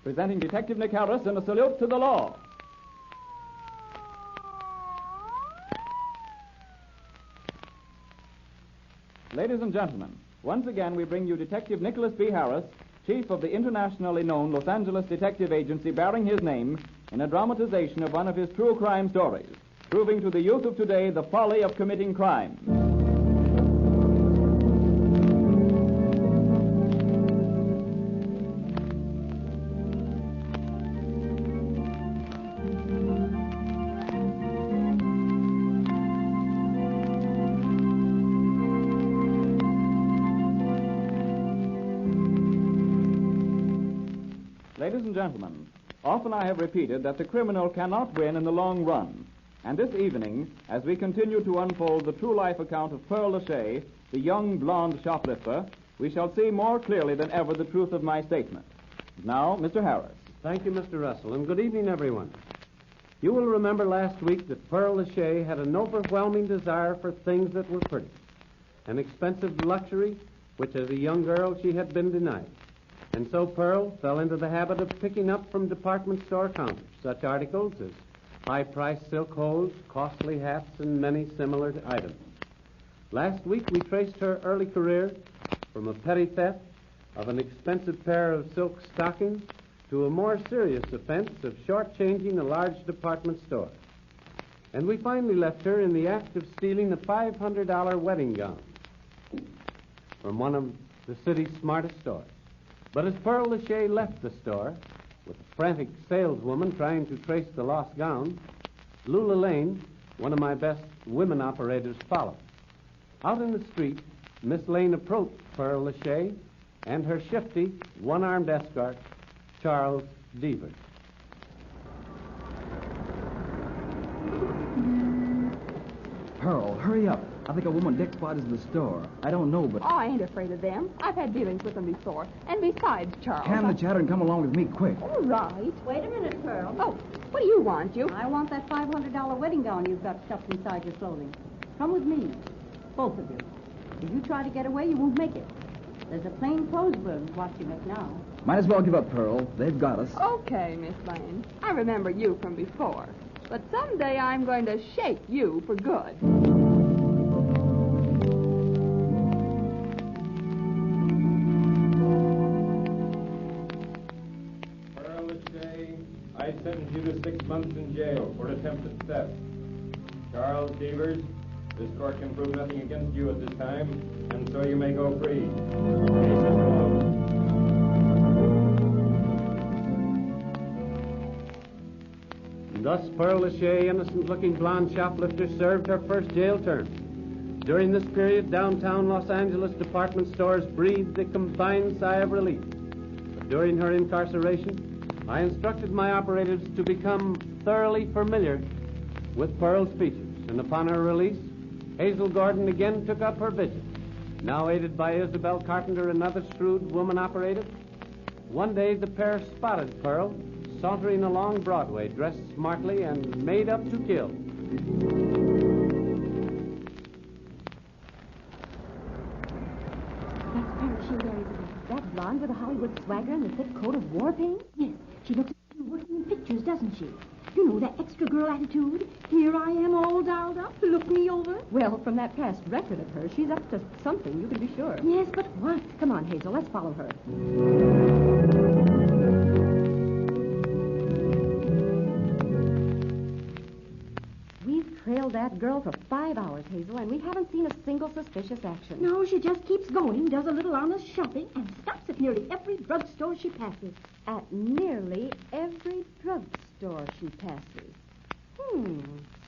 presenting Detective Nick Harris in a salute to the law. Ladies and gentlemen, once again we bring you Detective Nicholas B. Harris, chief of the internationally known Los Angeles detective agency bearing his name, in a dramatization of one of his true crime stories, proving to the youth of today the folly of committing crime. Ladies and gentlemen, often I have repeated that the criminal cannot win in the long run. And this evening, as we continue to unfold the true life account of Pearl Lachey, the young blonde shoplifter, we shall see more clearly than ever the truth of my statement. Now, Mr. Harris. Thank you, Mr. Russell, and good evening, everyone. You will remember last week that Pearl Lachey had an overwhelming desire for things that were pretty, an expensive luxury which as a young girl she had been denied. And so Pearl fell into the habit of picking up from department store counters such articles as high-priced silk hose, costly hats, and many similar items. Last week we traced her early career from a petty theft of an expensive pair of silk stockings to a more serious offense of shortchanging a large department store. And we finally left her in the act of stealing a $500 wedding gown from one of the city's smartest stores. But as Pearl Lachey left the store, with a frantic saleswoman trying to trace the lost gown, Lula Lane, one of my best women operators, followed. Out in the street, Miss Lane approached Pearl Lachey and her shifty, one-armed escort, Charles Devers. Pearl, hurry up. I think a woman Dick spotted in the store. I don't know, but... Oh, I ain't afraid of them. I've had dealings with them before. And besides, Charles... Can the chatter and come along with me quick. All right. Wait a minute, Pearl. Oh, what do you want, you? I want that $500 wedding gown you've got stuffed inside your clothing. Come with me. Both of you. If you try to get away, you won't make it. There's a plain clothes burden watching us now. Might as well give up, Pearl. They've got us. Okay, Miss Lane. I remember you from before. But someday I'm going to shake you for good. I sentence you to 6 months in jail for attempted theft. Charles Devers, this court can prove nothing against you at this time, and so you may go free. Case is closed. And thus Pearl Lachey, innocent-looking blonde shoplifter, served her first jail term. During this period, downtown Los Angeles department stores breathed a combined sigh of relief. But during her incarceration, I instructed my operators to become thoroughly familiar with Pearl's features, and upon her release, Hazel Gordon again took up her vigil. Now aided by Isabel Carpenter, another shrewd woman operator, one day the pair spotted Pearl sauntering along Broadway, dressed smartly and made up to kill. That's Pearl she married. That blonde with the Hollywood swagger and the thick coat of war paint? Yes, she looks like she's working in pictures, doesn't she? You know, that extra girl attitude. Here I am all dolled up. Look me over. Well, from that past record of hers, she's up to something, you can be sure. Yes, but what? Come on, Hazel, let's follow her. We've trailed that girl for 5 hours, Hazel, and we haven't seen a single suspicious action. No, she just keeps going, does a little honest shopping, and stops at nearly every drugstore she passes. At nearly every drugstore she passes.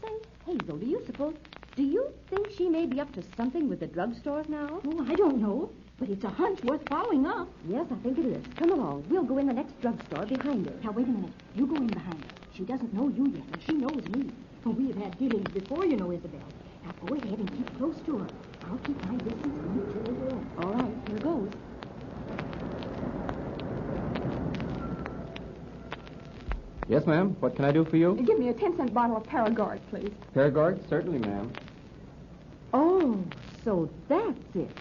Say, Hazel, do you think she may be up to something with the drugstores now? Oh, I don't know, but it's a hunch worth following up. Yes, I think it is. Come along. We'll go in the next drugstore behind her. Now, wait a minute. You go in behind her. She doesn't know you yet, and she knows me. Oh, we have had dealings before, you know, Isabel. Now, go ahead and keep close to her. I'll keep my distance and you two will go. All right, here goes. Yes, ma'am. What can I do for you? Give me a 10-cent bottle of Paragard, please. Paragard? Certainly, ma'am. Oh, so that's it.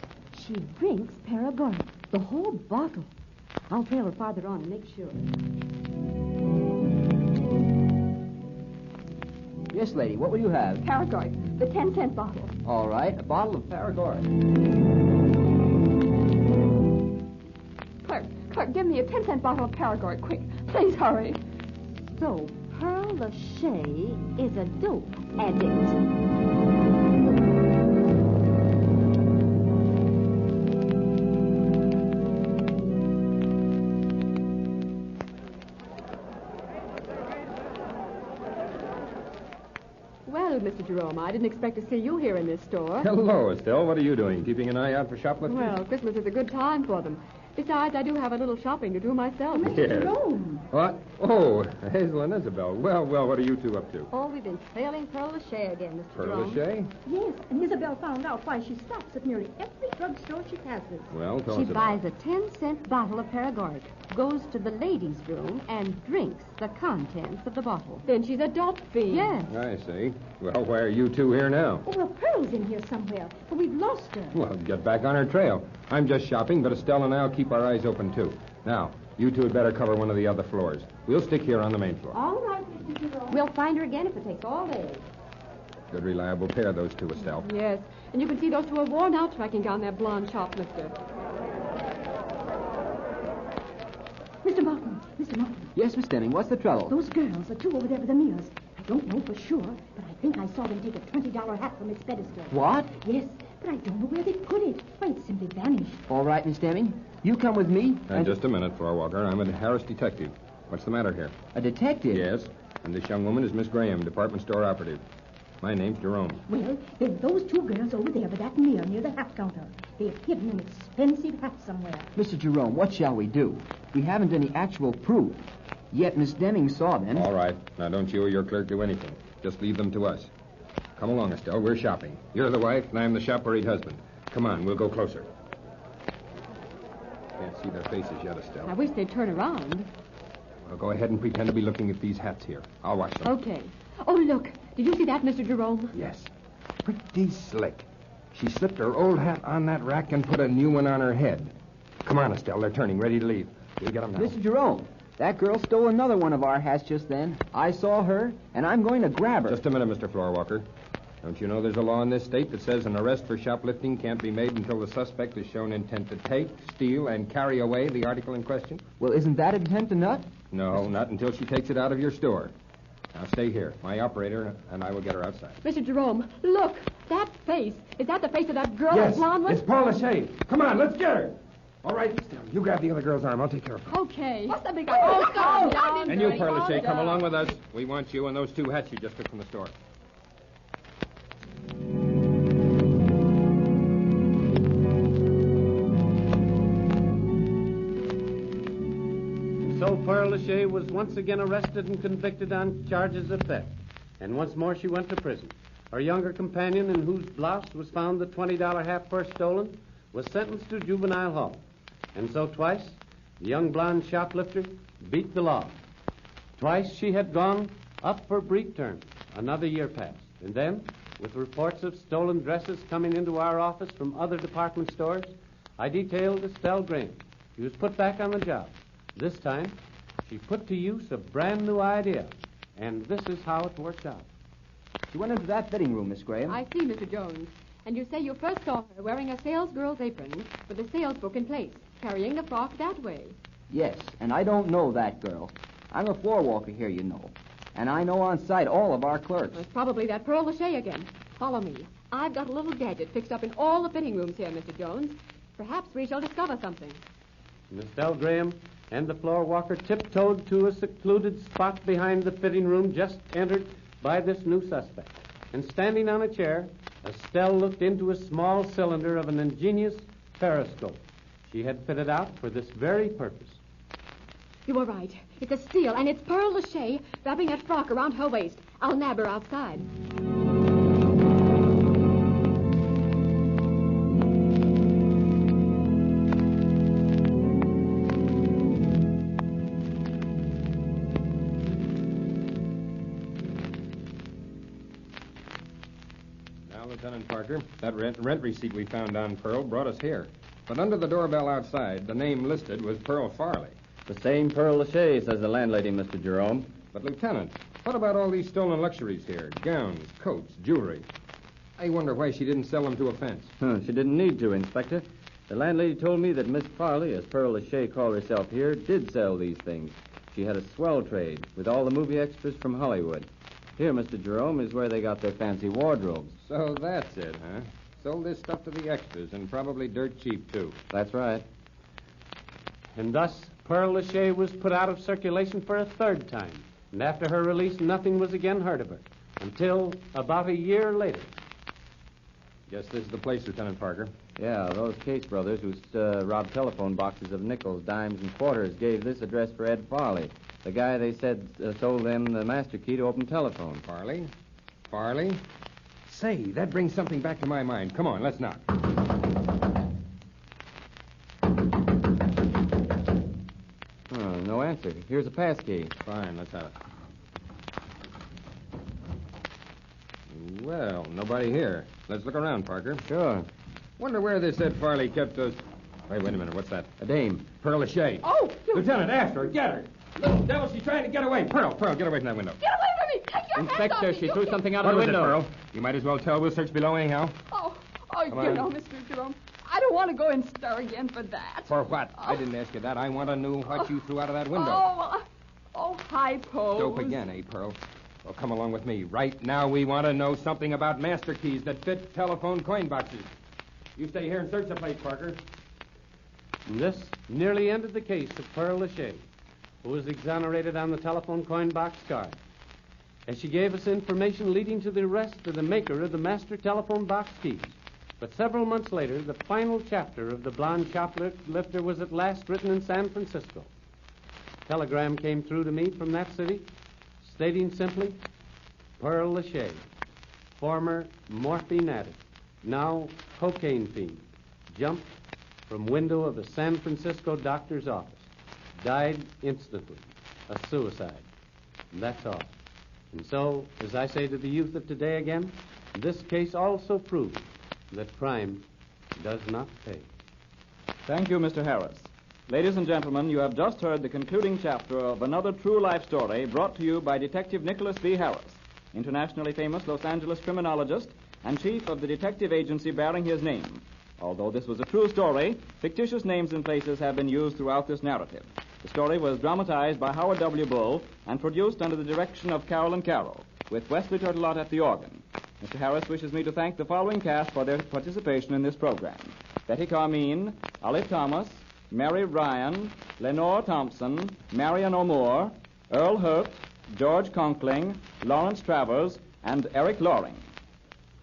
She drinks Paragard. The whole bottle. I'll trail her farther on and make sure. Yes, lady. What will you have? Paregoric, the 10-cent bottle. All right, a bottle of Paregoric. Clerk, give me a 10-cent bottle of Paregoric, quick. Please hurry. So, Pearl Lachey is a dope addict. Well, Mr. Jerome, I didn't expect to see you here in this store. Hello, Estelle. What are you doing? Keeping an eye out for shoplifters? Well, Christmas is a good time for them. Besides, I do have a little shopping to do myself. Yes. Jerome. What? Oh, Hazel and Isabel. Well, what are you two up to? Oh, we've been trailing Pearl Lachey again, Mr. Pearl Jerome. Lachey? Yes, and Isabel found out why she stops at nearly every drugstore she passes. Well, tell She us about buys a 10-cent bottle of Paregoric, goes to the ladies' room, and drinks the contents of the bottle. Then she's a dope fiend. Yes. it. I see. Well, why are you two here now? Oh, well, Pearl's in here somewhere, but we've lost her. Well, get back on her trail. I'm just shopping, but Estelle and I'll keep our eyes open, too. Now, you two had better cover one of the other floors. We'll stick here on the main floor. All right, Mr. Jerome. We'll find her again if it takes all day. Good, reliable pair, those two, Estelle. Yes, and you can see those two are worn out tracking down that blonde shoplifter. Mr. Martin. Yes, Miss Deming, what's the trouble? Those girls are two over there with the mirrors. I don't know for sure, but I think I saw them take a $20 hat from its pedestal. What? Yes, but I don't know where they put it. Why, it simply vanished. All right, Miss Deming. You come with me. And just a minute, floor walker. I'm a Harris detective. What's the matter here? A detective? Yes, and this young woman is Miss Graham, department store operative. My name's Jerome. Well, then those two girls over there by that mirror near the hat counter. They've hidden an expensive hat somewhere. Mr. Jerome, what shall we do? We haven't any actual proof. Yet Miss Deming saw them. All right. Now, don't you or your clerk do anything. Just leave them to us. Come along, Estelle. We're shopping. You're the wife, and I'm the shop-worried husband. Come on, we'll go closer. Can't see their faces yet, Estelle. I wish they'd turn around. Well, go ahead and pretend to be looking at these hats here. I'll watch them. Okay. Oh, look. Did you see that, Mr. Jerome? Yes. Pretty slick. She slipped her old hat on that rack and put a new one on her head. Come on, Estelle. They're turning, ready to leave. We'll get them now. Mr. Jerome, that girl stole another one of our hats just then. I saw her, and I'm going to grab her. Just a minute, Mr. Floorwalker. Don't you know there's a law in this state that says an arrest for shoplifting can't be made until the suspect has shown intent to take, steal, and carry away the article in question? Well, isn't that intent enough? No, not until she takes it out of your store. Now, stay here. My operator and I will get her outside. Mr. Jerome, look. That face. Is that the face of that girl, Yes, that blonde one? it's Paula Shea. Come on, let's get her. All right, Estelle, you grab the other girl's arm. I'll take care of her. Okay. What's the big guy? Oh, calm down. And you, Jerry, Pearl calm Shea, come down. along with us. We want you and those two hats you just took from the store. So Pearl Lachey was once again arrested and convicted on charges of theft. And once more she went to prison. Her younger companion, in whose blouse was found the $20 hat first stolen, was sentenced to juvenile hall. And so twice, the young blonde shoplifter beat the law. Twice she had gone up for brief terms. Another year passed. And then, with reports of stolen dresses coming into our office from other department stores, I detailed Estelle Graham. She was put back on the job. This time, she put to use a brand new idea. And this is how it worked out. She went into that fitting room, Miss Graham. I see, Mr. Jones. And you say you first saw her wearing a salesgirl's apron with a sales book in place, carrying the frock that way. Yes, and I don't know that girl. I'm a floor walker here, you know. And I know on sight all of our clerks. Well, it's probably that Pearl Lachey again. Follow me. I've got a little gadget fixed up in all the fitting rooms here, Mr. Jones. Perhaps we shall discover something. Miss Estelle Graham and the floor walker tiptoed to a secluded spot behind the fitting room just entered by this new suspect. And standing on a chair, Estelle looked into a small cylinder of an ingenious periscope she had fitted out for this very purpose. You were right. It's a steal, and it's Pearl Lachey wrapping that frock around her waist. I'll nab her outside. Now, Lieutenant Parker, that rent receipt we found on Pearl brought us here. But under the doorbell outside, the name listed was Pearl Farley. The same Pearl Lachey, says the landlady, Mr. Jerome. But, Lieutenant, What about all these stolen luxuries here? Gowns, coats, jewelry. I wonder why she didn't sell them to a fence. She didn't need to, Inspector. The landlady told me that Miss Farley, as Pearl Lachey called herself here, did sell these things. She had a swell trade with all the movie extras from Hollywood. Here, Mr. Jerome, is where they got their fancy wardrobes. So that's it, huh? Sold this stuff to the extras, and probably dirt cheap, too. That's right. And thus, Pearl Lachey was put out of circulation for a third time. And after her release, nothing was again heard of her. Until about a year later. Guess this is the place, Lieutenant Parker. Yeah, those Case brothers who robbed telephone boxes of nickels, dimes, and quarters gave this address for Ed Farley, the guy they said sold them the master key to open telephone. Farley? Say, that brings something back to my mind. Come on, let's knock. No answer. Here's a pass key. Fine, let's have it. Well, nobody here. Let's look around, Parker. Sure. Wonder where this Ed Farley kept those... Wait a minute. What's that? A dame. Pearl Lachey. Oh, you... Lieutenant, after her. Get her. Little devil, she's trying to get away. Pearl, get away from that window. Get away from me! Take your hands off Inspector, me. she threw something out What of the was window. it, Pearl? You might as well tell. We'll search below anyhow. Oh, Come on. know, Mr. Jerome, I don't want to go and stir again for that. For what? I didn't ask you that. I want to know what you threw out of that window. High pose. Dope again, eh, Pearl? Well, come along with me. Right now, we want to know something about master keys that fit telephone coin boxes. You stay here and search the place, Parker. And this nearly ended the case of Pearl Lachey, who was exonerated on the telephone coin box card, as she gave us information leading to the arrest of the maker of the master telephone box keys. But several months later, the final chapter of The Blonde Shoplifter was at last written in San Francisco. A telegram came through to me from that city, stating simply, Pearl Lachey, former morphine addict, now cocaine fiend, jumped from window of a San Francisco doctor's office, died instantly, a suicide. And that's all. And so, as I say to the youth of today again, this case also proves that crime does not pay. Thank you, Mr. Harris. Ladies and gentlemen, you have just heard the concluding chapter of another true life story brought to you by Detective Nicholas V. Harris, internationally famous Los Angeles criminologist and chief of the detective agency bearing his name. Although this was a true story, fictitious names and places have been used throughout this narrative. The story was dramatized by Howard W. Bull and produced under the direction of Carolyn Carroll, with Wesley Turtelot at the organ. Mr. Harris wishes me to thank the following cast for their participation in this program: Betty Carmine, Olive Thomas, Mary Ryan, Lenore Thompson, Marion O'Moore, Earl Hurt, George Conkling, Lawrence Travers, and Eric Loring.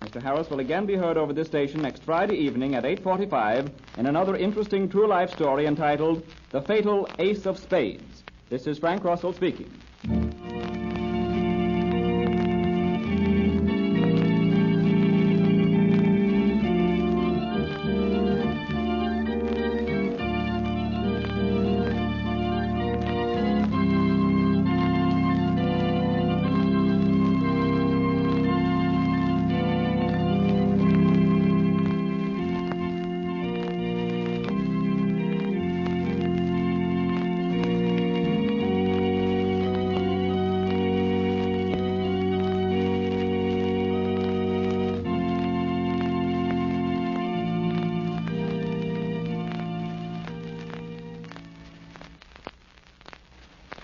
Mr. Harris will again be heard over this station next Friday evening at 8:45 in another interesting true life story entitled The Fatal Ace of Spades. This is Frank Russell speaking.